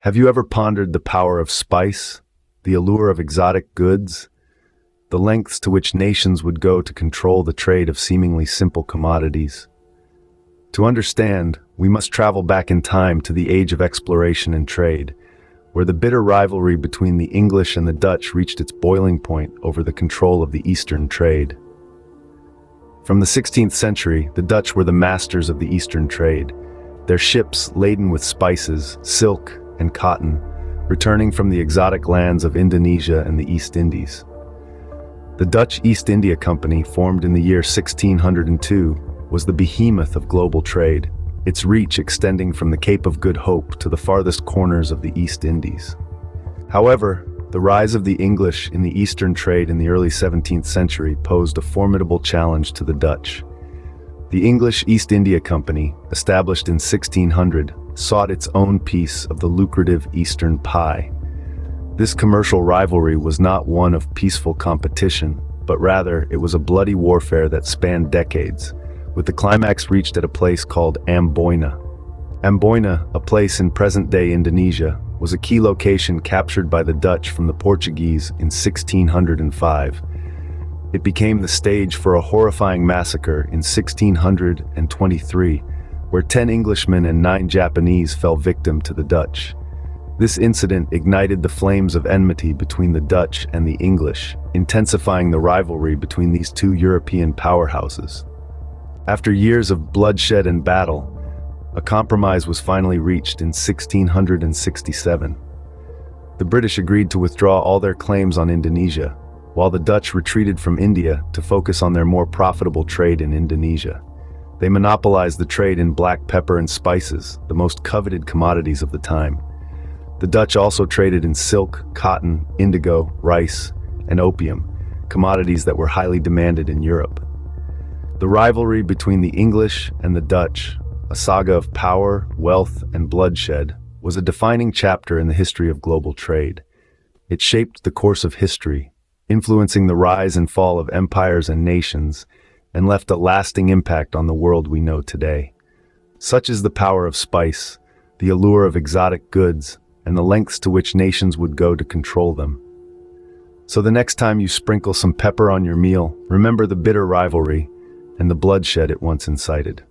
Have you ever pondered the power of spice, the allure of exotic goods, the lengths to which nations would go to control the trade of seemingly simple commodities? To understand, we must travel back in time to the age of exploration and trade, where the bitter rivalry between the English and the Dutch reached its boiling point over the control of the Eastern trade. From the 16th century, the Dutch were the masters of the Eastern trade, their ships laden with spices, silk, and cotton, returning from the exotic lands of Indonesia and the East Indies. The Dutch East India Company, formed in the year 1602, was the behemoth of global trade, its reach extending from the Cape of Good Hope to the farthest corners of the East Indies. However, the rise of the English in the Eastern trade in the early 17th century posed a formidable challenge to the Dutch. The English East India Company, established in 1600, sought its own piece of the lucrative Eastern pie. This commercial rivalry was not one of peaceful competition, but rather it was a bloody warfare that spanned decades, with the climax reached at a place called Amboina. Amboina, a place in present-day Indonesia, was a key location captured by the Dutch from the Portuguese in 1605. It became the stage for a horrifying massacre in 1623, where 10 Englishmen and 9 Japanese fell victim to the Dutch. This incident ignited the flames of enmity between the Dutch and the English, intensifying the rivalry between these two European powerhouses. After years of bloodshed and battle, a compromise was finally reached in 1667. The British agreed to withdraw all their claims on Indonesia, while the Dutch retreated from India to focus on their more profitable trade in Indonesia. They monopolized the trade in black pepper and spices, the most coveted commodities of the time. The Dutch also traded in silk, cotton, indigo, rice, and opium, commodities that were highly demanded in Europe. The rivalry between the English and the Dutch, a saga of power, wealth, and bloodshed, was a defining chapter in the history of global trade. It shaped the course of history, influencing the rise and fall of empires and nations, and left a lasting impact on the world we know today. Such is the power of spice, the allure of exotic goods, and the lengths to which nations would go to control them. So the next time you sprinkle some pepper on your meal, remember the bitter rivalry and the bloodshed it once incited.